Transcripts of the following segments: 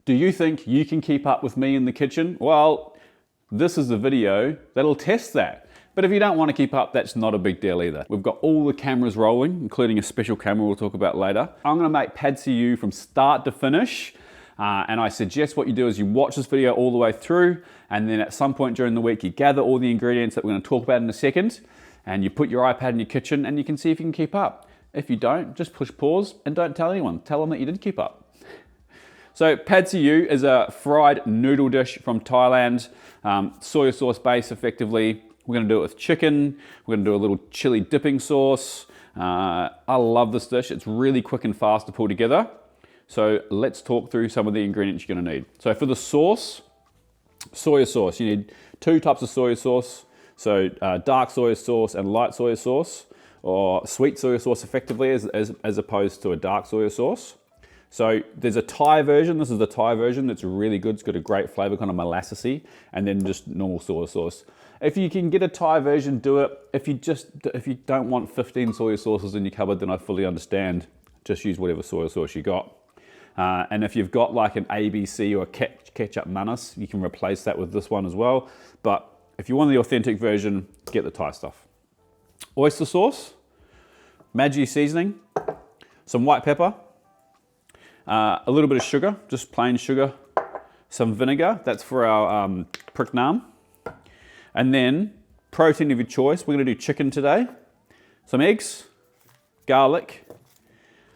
Do you think you can keep up with me in the kitchen? Well, this is the video that'll test that. But if you don't want to keep up, that's not a big deal either. We've got all the cameras rolling, including a special camera we'll talk about later. I'm gonna make pad see ew from start to finish. And I suggest what you do is you watch this video all the way through, and then at some point during the week, you gather all the ingredients that we're gonna talk about in a second, and you put your iPad in your kitchen and you can see if you can keep up. If you don't, just push pause and don't tell anyone. Tell them that you did keep up. So pad see ew is a fried noodle dish from Thailand, soy sauce base effectively. We're gonna do it with chicken. We're gonna do a little chili dipping sauce. I love this dish. It's really quick and fast to pull together. So let's talk through some of the ingredients you're gonna need. So for the sauce, soy sauce, you need 2 types of soy sauce. So dark soy sauce and light soy sauce, or sweet soy sauce effectively as opposed to a dark soy sauce. So there's a Thai version. This is the Thai version that's really good. It's got a great flavor, kind of molassesy, and then just normal soy sauce. If you can get a Thai version, do it. If you don't want 15 soy sauces in your cupboard, then I fully understand. Just use whatever soy sauce you got. And if you've got like an ABC or a ketchup manis, you can replace that with this one as well. But if you want the authentic version, get the Thai stuff. Oyster sauce, Maggi seasoning, some white pepper, a little bit of sugar, just plain sugar, some vinegar, that's for our Prik Nam. And then protein of your choice, we're gonna do chicken today, some eggs, garlic,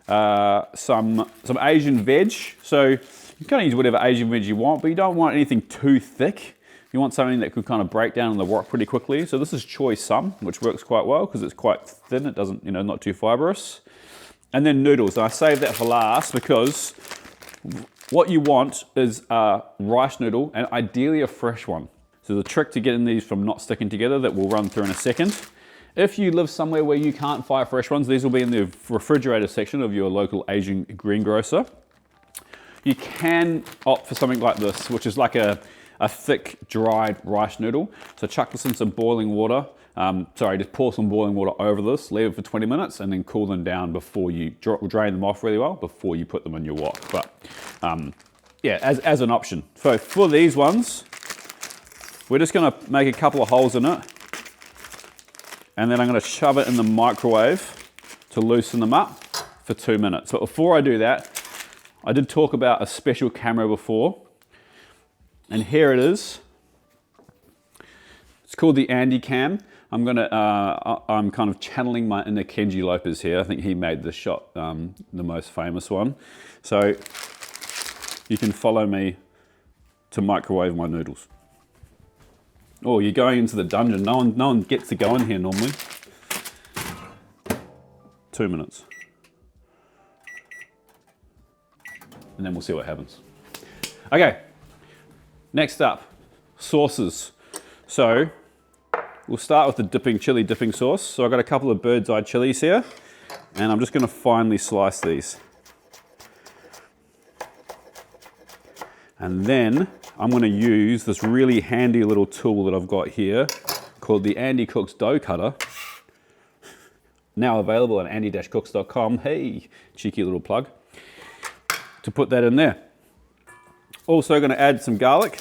some Asian veg. So you can use whatever Asian veg you want, but you don't want anything too thick. You want something that could kind of break down in the wok pretty quickly. So this is choi, which works quite well because it's quite thin. It doesn't, not too fibrous. And then noodles. And I saved that for last because what you want is a rice noodle, and ideally a fresh one. So the trick to getting these from not sticking together that we'll run through in a second. If you live somewhere where you can't find fresh ones, these will be in the refrigerator section of your local Asian greengrocer. You can opt for something like this, which is like a thick, dried rice noodle. So chuck this in some boiling water. Just pour some boiling water over this, leave it for 20 minutes, and then cool them down before you drain them off really well before you put them in your wok. But yeah, as an option. So for these ones, we're just gonna make a couple of holes in it, and then I'm gonna shove it in the microwave to loosen them up for 2 minutes. But before I do that, I did talk about a special camera before, and here it is. It's called the Andy Cam. I'm kind of channeling my inner Kenji Lopez here. I think he made this shot the most famous one. So you can follow me to microwave my noodles. Oh, you're going into the dungeon. No one gets to go in here normally. 2 minutes. And then we'll see what happens. Okay, next up, sauces. So we'll start with the chili dipping sauce. So I've got a couple of bird's eye chilies here, and I'm just gonna finely slice these. And then I'm gonna use this really handy little tool that I've got here called the Andy Cooks Dough Cutter. Now available at andy-cooks.com. Hey, cheeky little plug. To put that in there. Also gonna add some garlic.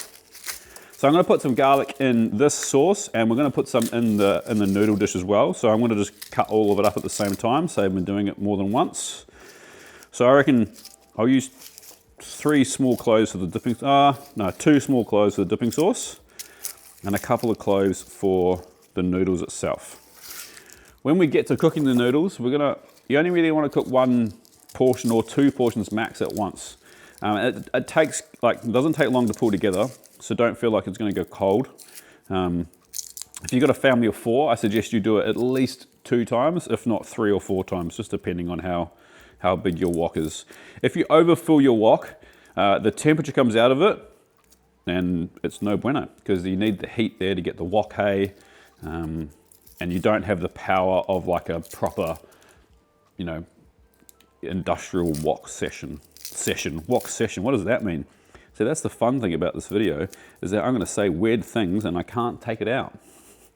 So I'm gonna put some garlic in this sauce, and we're gonna put some in the noodle dish as well. So I'm gonna just cut all of it up at the same time, so I've been doing it more than once. So I reckon I'll use 2 small cloves for the dipping sauce, and a couple of cloves for the noodles itself. When we get to cooking the noodles, you only really wanna cook 1 portion or 2 portions max at once. It doesn't take long to pull together, so don't feel like it's gonna go cold. If you've got a family of 4, I suggest you do it at least 2 times, if not 3 or 4 times, just depending on how big your wok is. If you overfill your wok, the temperature comes out of it, and it's no bueno, because you need the heat there to get the wok hay, and you don't have the power of like a proper, industrial wok session. Wok session, what does that mean? So that's the fun thing about this video, is that I'm gonna say weird things and I can't take it out.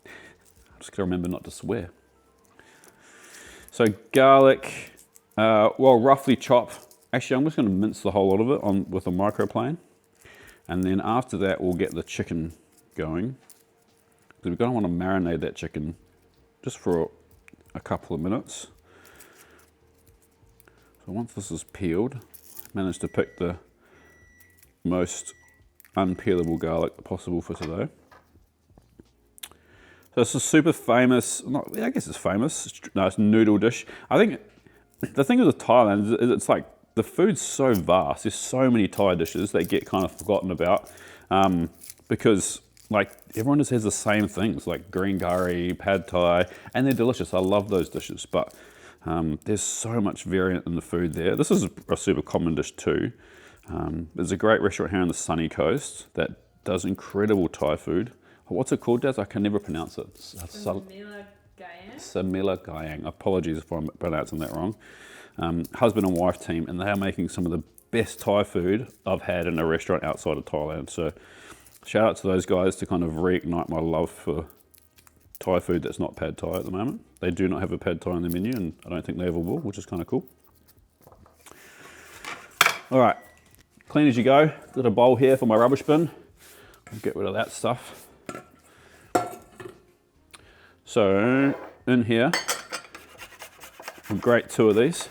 I'm just gotta remember not to swear. So garlic, roughly chop Actually, I'm just going to mince the whole lot of it with a microplane. And then after that, we'll get the chicken going. Because we're going to want to marinate that chicken just for a couple of minutes. So once this is peeled, I managed to pick the most unpeelable garlic possible for today. So it's a super famous, I guess it's famous, it's a noodle dish. I think the thing with Thailand is it's like the food's so vast. There's so many Thai dishes that get kind of forgotten about because like everyone just has the same things like green curry, pad Thai, and they're delicious. I love those dishes, but there's so much variant in the food there. This is a super common dish too. There's a great restaurant here on the sunny coast that does incredible Thai food. What's it called, Daz? I can never pronounce it. Samila Gayang. Apologies if I'm pronouncing that wrong. Husband and wife team, and they are making some of the best Thai food I've had in a restaurant outside of Thailand. So shout out to those guys to kind of reignite my love for Thai food that's not pad Thai at the moment. They do not have a pad Thai on their menu, and I don't think they ever will, which is kind of cool. All right, clean as you go. Got a bowl here for my rubbish bin. I'll get rid of that stuff. So in here, we'll grate 2 of these.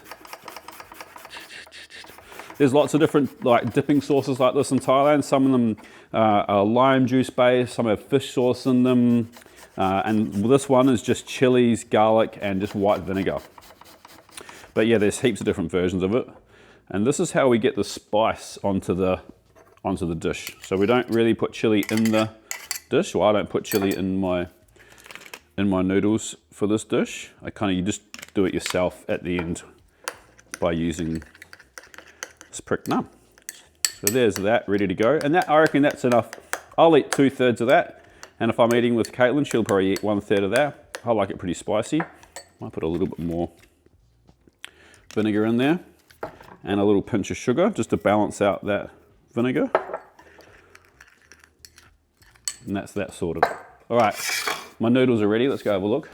There's lots of different like dipping sauces like this in Thailand. Some of them are lime juice based, some have fish sauce in them. And this one is just chilies, garlic, and just white vinegar. But yeah, there's heaps of different versions of it. And this is how we get the spice onto the dish. So we don't really put chili in the dish. Well, I don't put chili in my noodles for this dish. You just do it yourself at the end by using this Prik Nam. So there's that ready to go. And that, I reckon that's enough. I'll eat 2/3 of that. And if I'm eating with Caitlin, she'll probably eat 1/3 of that. I like it pretty spicy. Might put a little bit more vinegar in there and a little pinch of sugar just to balance out that vinegar. And that's that sorted. All right, my noodles are ready. Let's go have a look.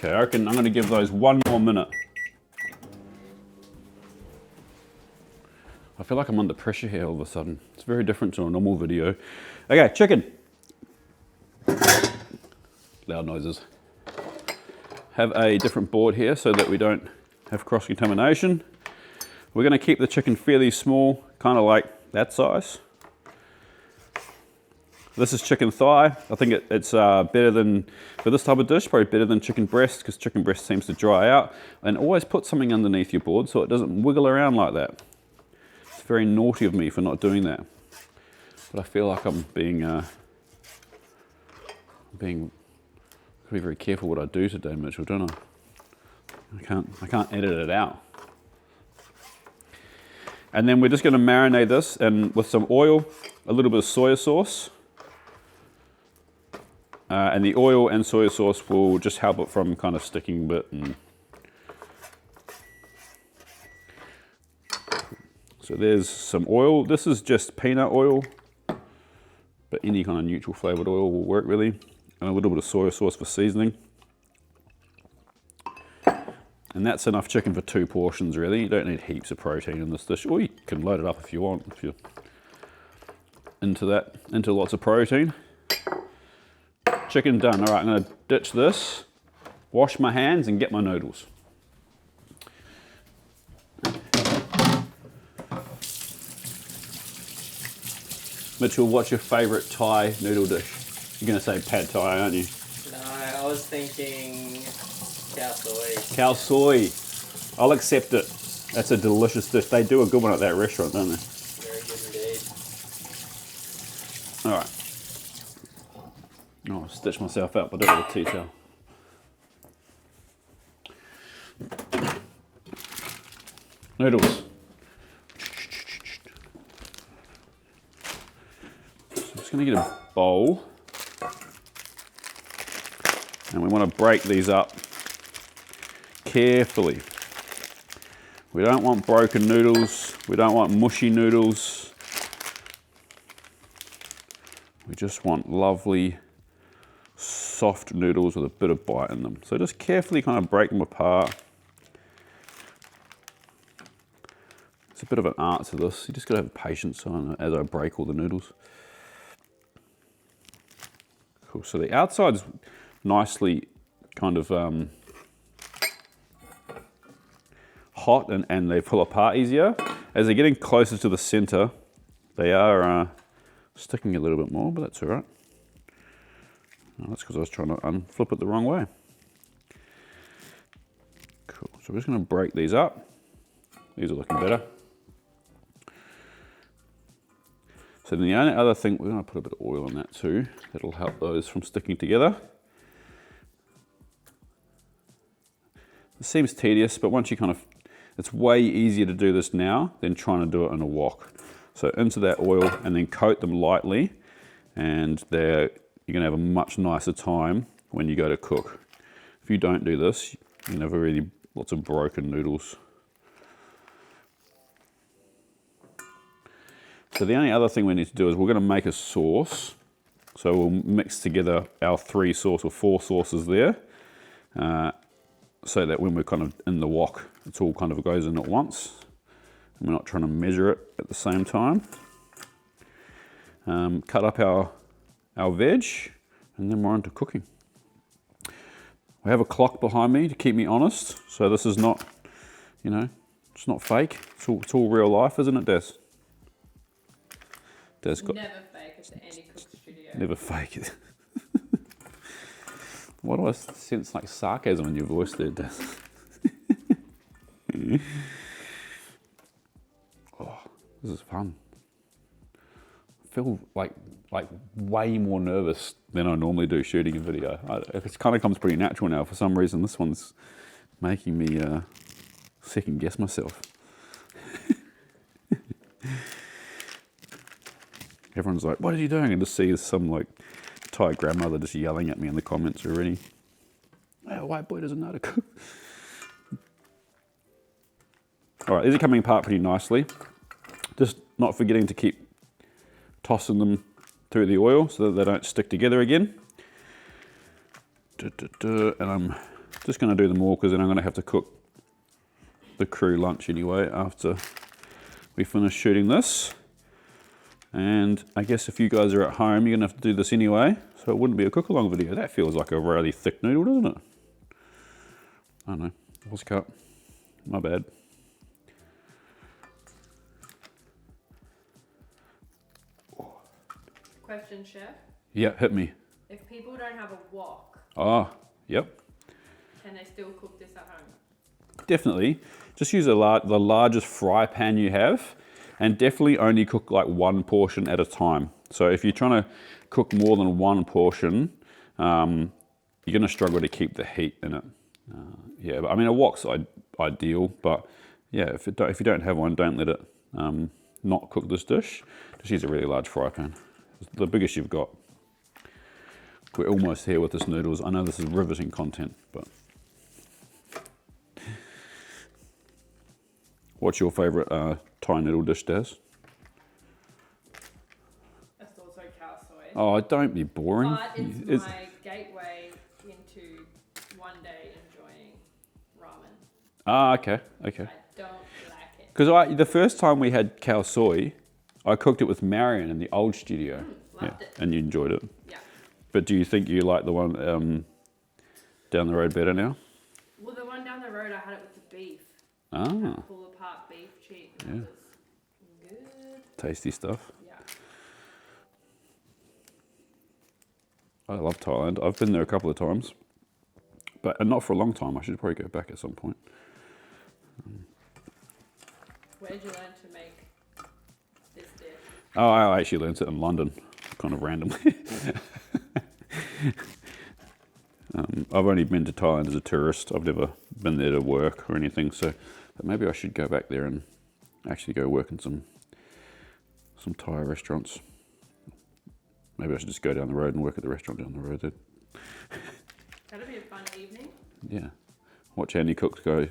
Okay, I reckon I'm going to give those 1 more minute. I feel like I'm under pressure here all of a sudden. It's very different to a normal video. Okay, chicken. Loud noises. Have a different board here so that we don't have cross-contamination. We're going to keep the chicken fairly small, kind of like that size. This is chicken thigh. I think it's better than, for this type of dish, probably better than chicken breast because chicken breast seems to dry out. And always put something underneath your board so it doesn't wiggle around like that. It's very naughty of me for not doing that. But I feel like I'm being be very careful what I do today, Mitchell, don't I? I can't edit it out. And then we're just going to marinate this with some oil, a little bit of soy sauce. And the oil and soy sauce will just help it from kind of sticking a bit. So there's some oil. This is just peanut oil, but any kind of neutral flavored oil will work really. And a little bit of soy sauce for seasoning. And that's enough chicken for 2 portions really. You don't need heaps of protein in this dish. Or you can load it up if you want, if you're into lots of protein. Chicken done. All right, I'm gonna ditch this, wash my hands and get my noodles. Mitchell, what's your favorite Thai noodle dish? You're gonna say pad Thai, aren't you? No, I was thinking khao soi. Khao soi. I'll accept it. That's a delicious dish. They do a good one at that restaurant, don't they? Very good indeed. All right. Oh, I'll stitch myself up. I do it with a tea towel. Noodles. So I'm just going to get a bowl. And we want to break these up carefully. We don't want broken noodles. We don't want mushy noodles. We just want lovely, soft noodles with a bit of bite in them. So just carefully kind of break them apart. It's a bit of an art to this. You just got to have patience on as I break all the noodles. Cool. So the outside's nicely kind of hot and they pull apart easier. As they're getting closer to the center, they are sticking a little bit more, but that's all right. Oh, that's because I was trying to unflip it the wrong way. Cool. So we're just going to break these up. These are looking better. So then the only other thing, we're going to put a bit of oil on that too. That'll help those from sticking together. It seems tedious, but once you kind of, it's way easier to do this now than trying to do it in a wok. So into that oil and then coat them lightly, and you're going to have a much nicer time when you go to cook. If you don't do this, you have really lots of broken noodles. So the only other thing we need to do is we're going to make a sauce. So we'll mix together our 3 sauce or 4 sauces there, so that when we're kind of in the wok, it all kind of goes in at once. And we're not trying to measure it at the same time. Cut up our veg, and then we're on to cooking. We have a clock behind me to keep me honest, so this is not, it's not fake. It's all real life, isn't it, Des? Never fake at the Andy Cook studio. Never fake it. Why do I sense like sarcasm in your voice there, Des? Oh, this is fun. I feel like way more nervous than I normally do shooting a video. It kind of comes pretty natural now. For some reason, this one's making me second guess myself. Everyone's like, what are you doing? And just see some like Thai grandmother just yelling at me in the comments already. Oh, white boy doesn't know how to cook. All right, these are coming apart pretty nicely. Just not forgetting to keep tossing them through the oil so that they don't stick together again. And I'm just going to do them all because then I'm going to have to cook the crew lunch anyway after we finish shooting this. And I guess if you guys are at home, you're going to have to do this anyway, so it wouldn't be a cook-along video. That feels like a really thick noodle, doesn't it? I don't know. What's cut? My bad. Question, Chef. Yeah, hit me. If people don't have a wok, Yep. can they still cook this at home? Definitely. Just use the largest fry pan you have, and definitely only cook like 1 portion at a time. So if you're trying to cook more than 1 portion, you're going to struggle to keep the heat in it. Yeah, but I mean a wok's ideal, but yeah, if you don't have one, don't let it not cook this dish. Just use a really large fry pan, the biggest you've got. We're almost here with this noodles. I know this is riveting content, but what's your favourite Thai noodle dish, Des? That's also cow soy. Oh, don't be boring. But it's my gateway into one day enjoying ramen. Ah, okay. I don't like it. Because the first time we had cow soy, I cooked it with Marion in the old studio. Loved it. And you enjoyed it. Yeah. But do you think you like the one down the road better now? Well, the one down the road, I had it with the beef. Ah, Pull apart beef cheek. Yeah. That was good. tasty stuff. Yeah. I love Thailand. I've been there a couple of times, but not for a long time. I should probably go back at some point. Where did you learn to make this dish? Oh, I actually learned it in London, kind of randomly. I've only been to Thailand as a tourist. I've never been there to work or anything, so but maybe I should go back there and actually go work in some Thai restaurants. Maybe I should just go down the road and work at the restaurant down the road then. That'll be a fun evening. Yeah. Watch Andy Cook go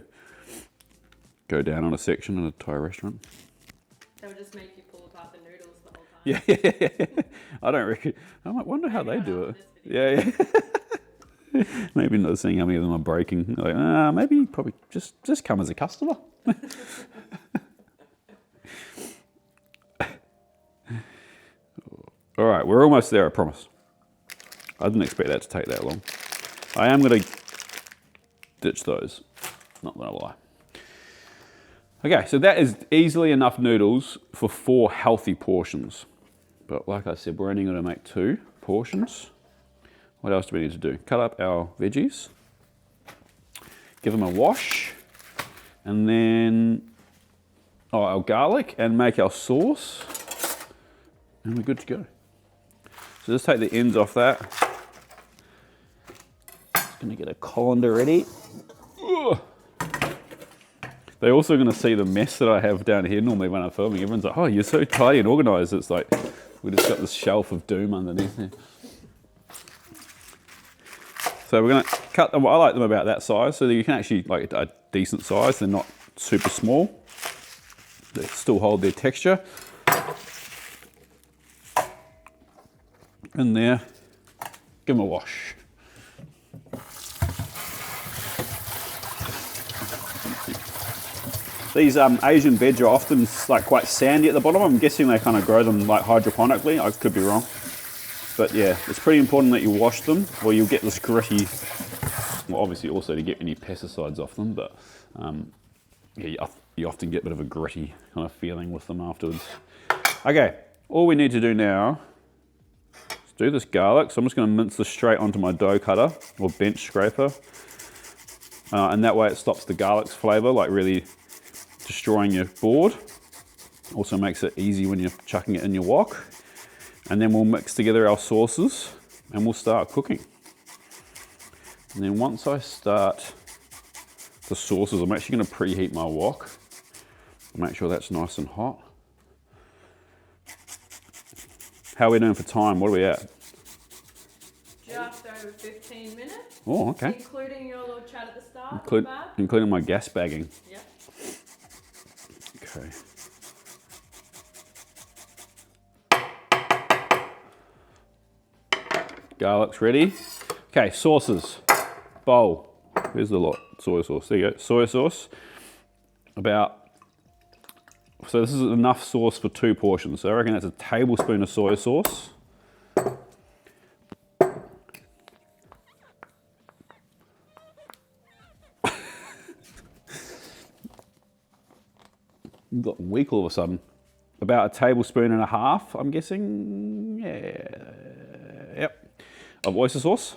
down on a section in a Thai restaurant. That would just make you pull apart the noodles the whole time. Yeah. I don't reckon. I might wonder how they do it. This video. Yeah. Maybe not seeing how many of them are breaking. Like, maybe probably just come as a customer. All right, we're almost there, I promise. I didn't expect that to take that long. I am going to ditch those, not going to lie. Okay, so that is easily enough noodles for 4 healthy portions. But like I said, we're only going to make 2 portions. What else do we need to do? Cut up our veggies, give them a wash, and then our garlic, and make our sauce, and we're good to go. So just take the ends off that. Just gonna get a colander ready. Ugh. They're also gonna see the mess that I have down here normally when I'm filming. Everyone's like, oh, you're so tidy and organized. It's like, we just got this shelf of doom underneath here. So we're gonna cut them, I like them about that size, so that you can actually, like a decent size, they're not super small. They still hold their texture. In there, give them a wash. These Asian veg are often like quite sandy at the bottom. I'm guessing they kind of grow them like hydroponically. I could be wrong. But yeah, it's pretty important that you wash them or you'll get this gritty, well obviously also to get any pesticides off them, but yeah, you often get a bit of a gritty kind of feeling with them afterwards. Okay, all we need to do now is do this garlic. So I'm just going to mince this straight onto my dough cutter or bench scraper. And that way it stops the garlic's flavour, like really destroying your board. Also makes it easy when you're chucking it in your wok. And then we'll mix together our sauces and we'll start cooking. And then once I start the sauces, I'm actually going to preheat my wok. Make sure that's nice and hot. How are we doing for time? What are we at? Just over 15 minutes. Oh, okay. Including your little chat at the start. Including my gas bagging. Yep. Okay. Garlic's ready. Okay, sauces. Bowl. Where's the lot? Soy sauce. There you go. Soy sauce. So this is enough sauce for 2 portions. So I reckon that's a tablespoon of soy sauce. You've got weak all of a sudden. About a tablespoon and a half, I'm guessing. Yeah. Yep. Of oyster sauce.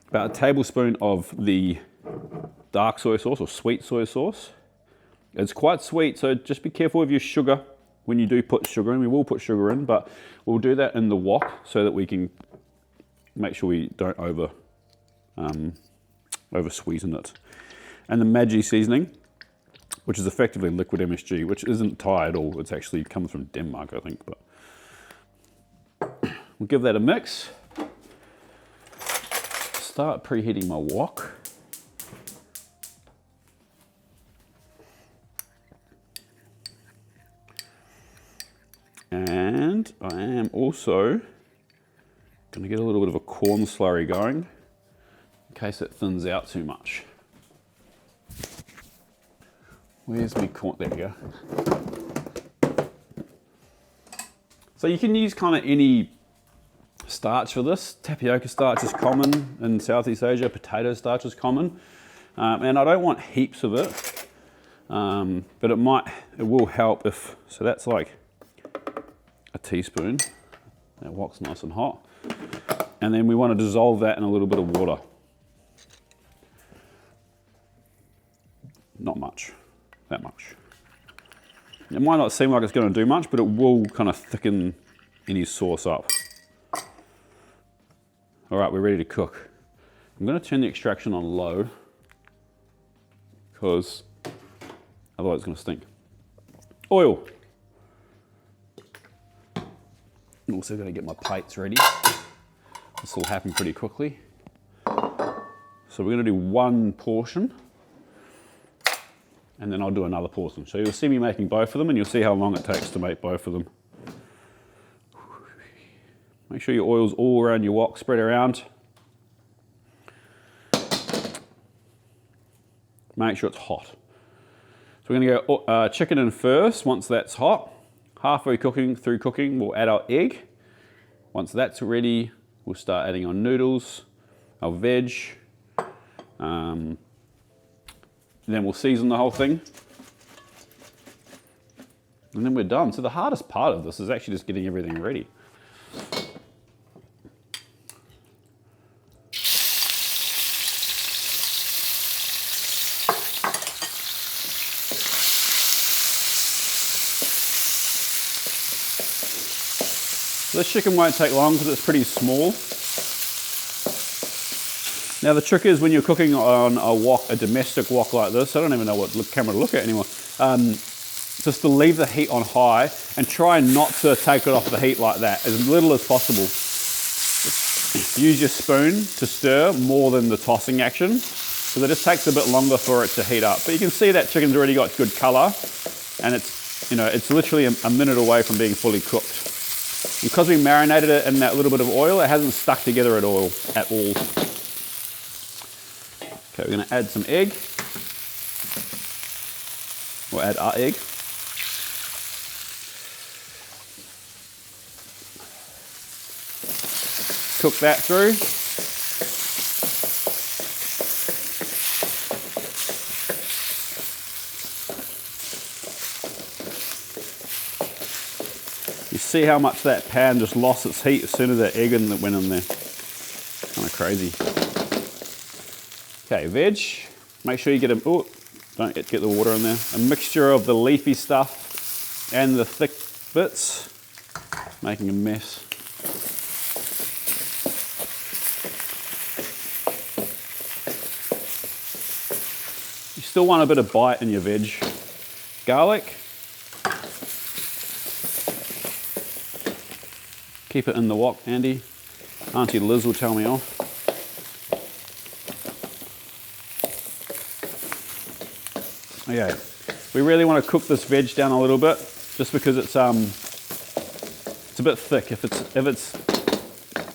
About a tablespoon of the dark soy sauce or sweet soy sauce. It's quite sweet, so just be careful with your sugar when you do put sugar in. We will put sugar in, but we'll do that in the wok so that we can make sure we don't over sweeten it. And the Maggi seasoning, which is effectively liquid MSG, which isn't Thai at all. It's actually comes from Denmark, I think. But we'll give that a mix. Start preheating my wok. And I am also going to get a little bit of a corn slurry going in case it thins out too much. Where's my corn? There we go. So you can use kind of any starch for this. Tapioca starch is common in Southeast Asia. Potato starch is common. And I don't want heaps of it, but it will help if, so that's like a teaspoon. That wok's nice and hot. And then we want to dissolve that in a little bit of water. Not much, that much. It might not seem like it's going to do much, but it will kind of thicken any sauce up. All right, we're ready to cook. I'm going to turn the extraction on low because otherwise it's going to stink. Oil. I'm also going to get my plates ready. This will happen pretty quickly. So we're going to do 1 portion and then I'll do another portion. So you'll see me making both of them and you'll see how long it takes to make both of them. Make sure your oil's all around your wok, spread around. Make sure it's hot. So we're gonna go chicken in first. Once that's hot, halfway through cooking, we'll add our egg. Once that's ready, we'll start adding our noodles, our veg. Then we'll season the whole thing. And then we're done. So the hardest part of this is actually just getting everything ready. This chicken won't take long because it's pretty small. Now the trick is when you're cooking on a domestic wok like this, I don't even know what camera to look at anymore, just to leave the heat on high and try not to take it off the heat like that, as little as possible. Use your spoon to stir more than the tossing action, because it just takes a bit longer for it to heat up. But you can see that chicken's already got good color, and it's literally a minute away from being fully cooked. Because we marinated it in that little bit of oil, it hasn't stuck together at all. Okay, we're going to add some egg. We'll add our egg. Cook that through. You see how much that pan just lost its heat as soon as that egg went in there. Kind of crazy. Okay, veg. Make sure you get don't get the water in there. A mixture of the leafy stuff and the thick bits, making a mess. You still want a bit of bite in your veg. Garlic. Keep it in the wok, Andy. Auntie Liz will tell me off. Okay, we really want to cook this veg down a little bit, just because it's a bit thick.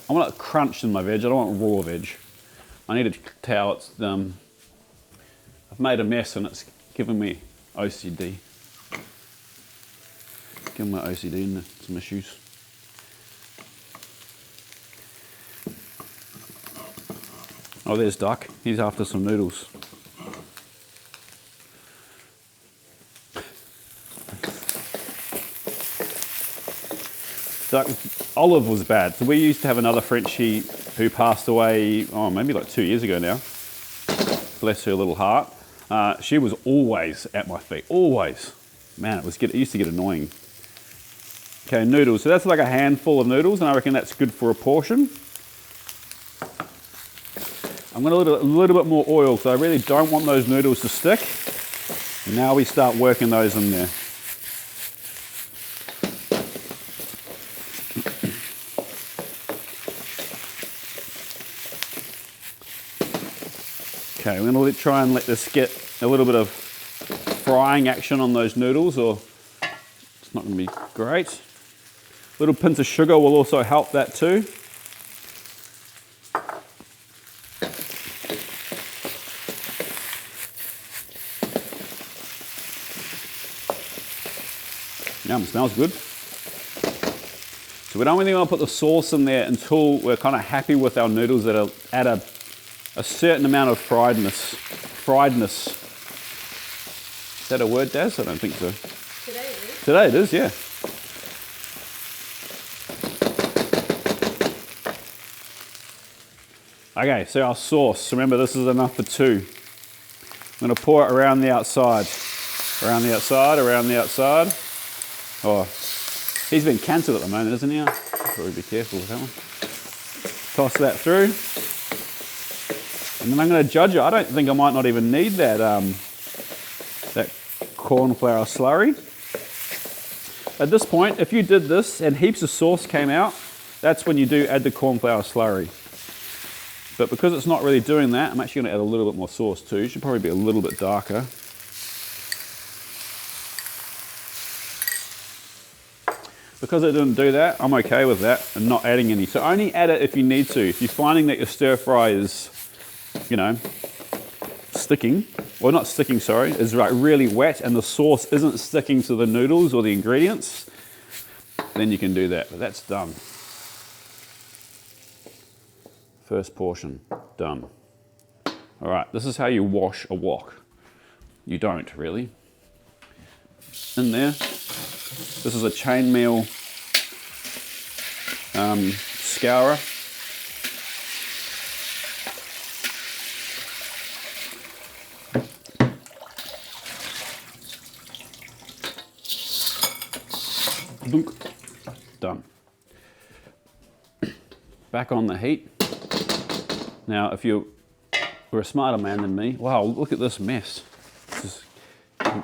I want it crunched in my veg. I don't want raw veg. I need a towel. I've made a mess and it's giving me OCD. Giving my OCD and some issues. Oh, there's Duck. He's after some noodles. Olive was bad. So we used to have another Frenchie who passed away, maybe like 2 years ago now. Bless her little heart. She was always at my feet, always. Man, it used to get annoying. Okay, noodles. So that's like a handful of noodles, and I reckon that's good for a portion. I'm going to a little bit more oil, so I really don't want those noodles to stick. Now we start working those in there. Okay, we're going to try and let this get a little bit of frying action on those noodles, or it's not going to be great. A little pinch of sugar will also help that too. Yum, smells good. So we don't really want to put the sauce in there until we're kind of happy with our noodles that are at a certain amount of friedness. Is that a word, Daz? I don't think so. Today it is. Today it is, yeah. Okay, so our sauce. Remember, this is enough for two. I'm going to pour it around the outside. Around the outside, around the outside. Oh, he's been cancelled at the moment, isn't he? Probably be careful with that one. Toss that through. And then I'm going to judge it. I don't think I might not even need that, that cornflour slurry. At this point, if you did this and heaps of sauce came out, that's when you do add the cornflour slurry. But because it's not really doing that, I'm actually going to add a little bit more sauce too. It should probably be a little bit darker. Because it didn't do that, I'm okay with that and not adding any. So only add it if you need to. If you're finding that your stir fry is, sticking well, not sticking, sorry, is like really wet and the sauce isn't sticking to the noodles or the ingredients, then you can do that. But that's done. First portion, done. All right, this is how you wash a wok. You don't really. In there, this is a chainmail scourer. Dunk. Done. Back on the heat. Now, if you were a smarter man than me, wow, look at this mess. This is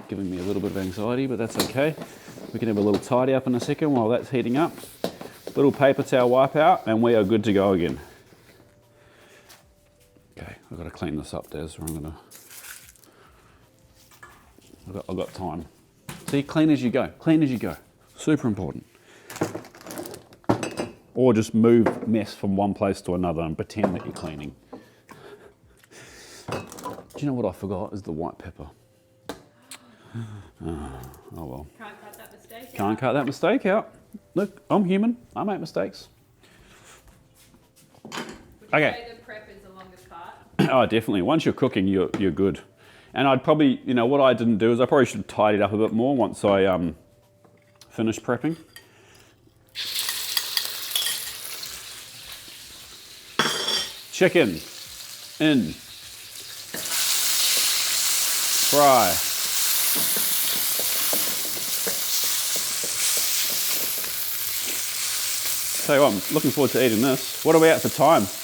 giving me a little bit of anxiety, but that's okay. We can have a little tidy up in a second while that's heating up. Little paper towel wipe out, and we are good to go again. Okay, I've got to clean this up, Des, or I've got time. See, clean as you go, clean as you go. Super important. Or just move mess from one place to another and pretend that you're cleaning. Do you know what I forgot is the white pepper? Oh well. Can't cut that mistake Can't out. cut that mistake out. Look, I'm human. I make mistakes. Would you Okay. say the prep is the longest part? Oh, definitely. Once you're cooking, you're good. And I'd probably, you know, what I didn't do is I probably should have tidied up a bit more once I finished prepping. Chicken in. Fry. Tell you what, I'm looking forward to eating this. What are we at for time? It's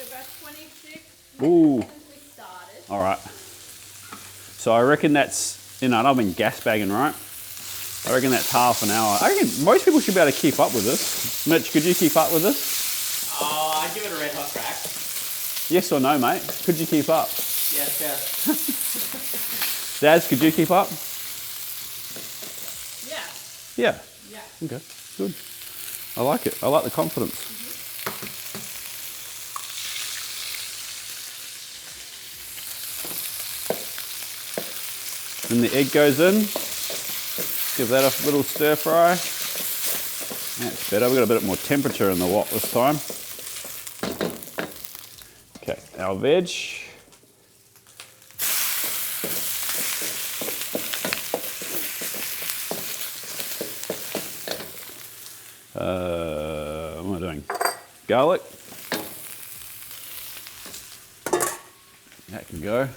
about 26 Ooh. since we started. All right. So I reckon that's, you know, and I've been gas bagging, right? I reckon that's half an hour. I reckon most people should be able to keep up with this. Mitch, could you keep up with this? Oh, I'd give it a red hot crack. Yes or no, mate? Could you keep up? Yes, yes. Daz, could you keep up? Yeah. Yeah. Yeah. Okay, good. I like it. I like the confidence. Then the egg goes in. Give that a little stir fry. That's better. We've got a bit more temperature in the wok this time. Okay, our veg. What am I doing? Garlic. That can go.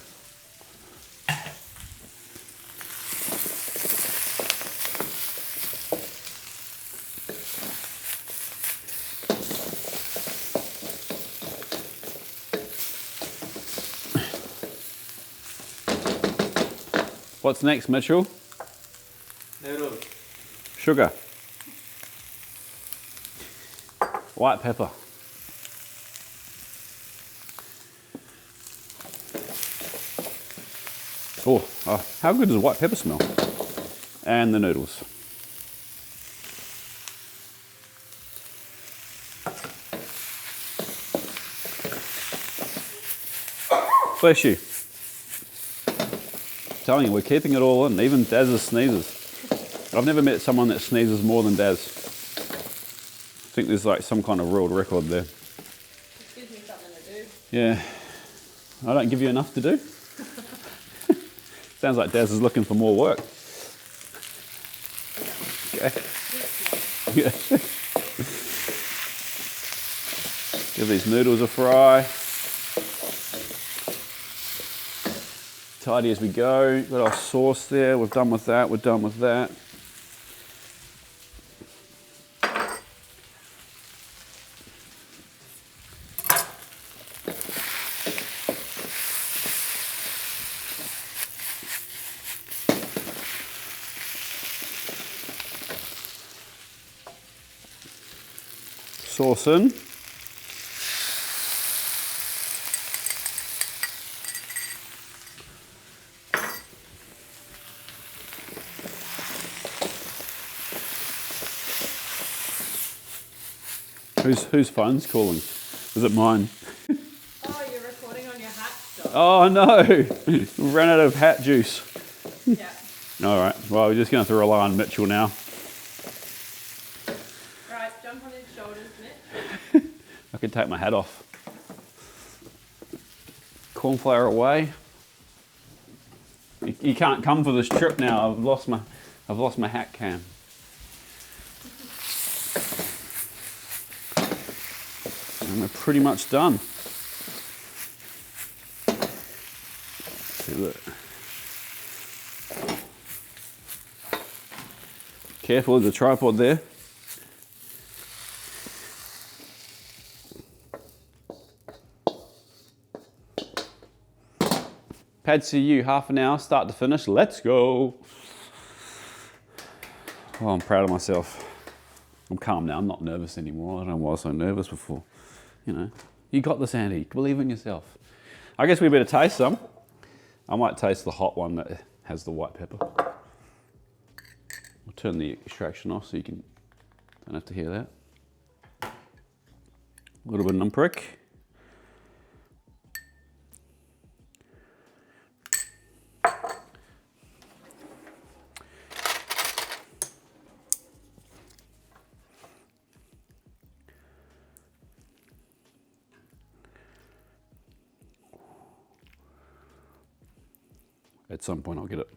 What's next, Mitchell? Noodles. Sugar. White pepper. Oh, how good does white pepper smell? And the noodles. Bless you. I'm telling you, we're keeping it all in, even Daz's sneezes. I've never met someone that sneezes more than Daz. I think there's like some kind of world record there. Just gives me something to do. Yeah. I don't give you enough to do. Sounds like Daz is looking for more work. Okay. Yeah. Give these noodles a fry. Tidy as we go. Got our sauce there. We're done with that. We're done with that. Sauce in. Whose phone's calling? Is it mine? Oh, you're recording on your hat stop. Oh no, we ran out of hat juice. Yeah. All right, well, we're just going to have to rely on Mitchell now. Right, jump on his shoulders, Mitch. I could take my hat off. Cornflour away. You can't come for this trip now. I've lost my hat cam. And we're pretty much done. See, look. Careful with the tripod there. Pad CU, half an hour, start to finish. Let's go. Oh, I'm proud of myself. I'm calm now. I'm not nervous anymore. I don't know why I was so nervous before. You know, you got this, Andy. Believe in yourself. I guess we better taste some. I might taste the hot one that has the white pepper. I'll turn the extraction off so you don't have to hear that. A little bit of num Prik. At some point I'll get it.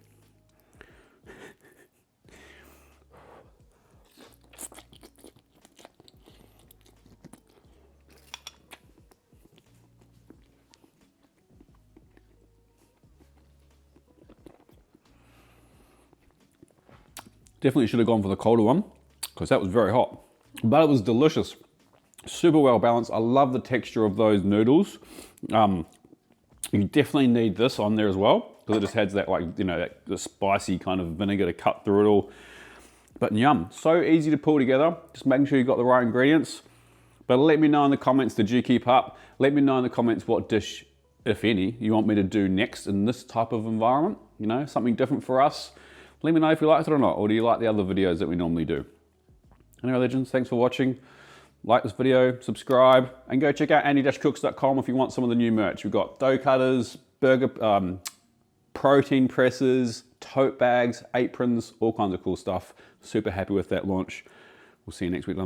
Definitely should have gone for the colder one because that was very hot, but it was delicious. Super well balanced. I love the texture of those noodles. You definitely need this on there as well because it just has that, like, you know, the spicy kind of vinegar to cut through it all. But yum, so easy to pull together. Just making sure you've got the right ingredients. But let me know in the comments, did you keep up? Let me know in the comments what dish, if any, you want me to do next in this type of environment. You know, something different for us. Let me know if you liked it or not, or do you like the other videos that we normally do? Anyway, legends, thanks for watching. Like this video, subscribe, and go check out andy-cooks.com if you want some of the new merch. We've got dough cutters, burger, protein presses, tote bags, aprons, all kinds of cool stuff. Super happy with that launch. We'll see you next week.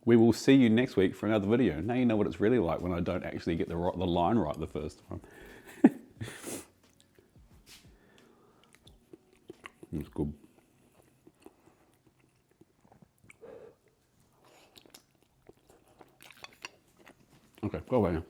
We will see you next week for another video. Now you know what it's really like when I don't actually get the line right the first time. It's good. Okay, go away now.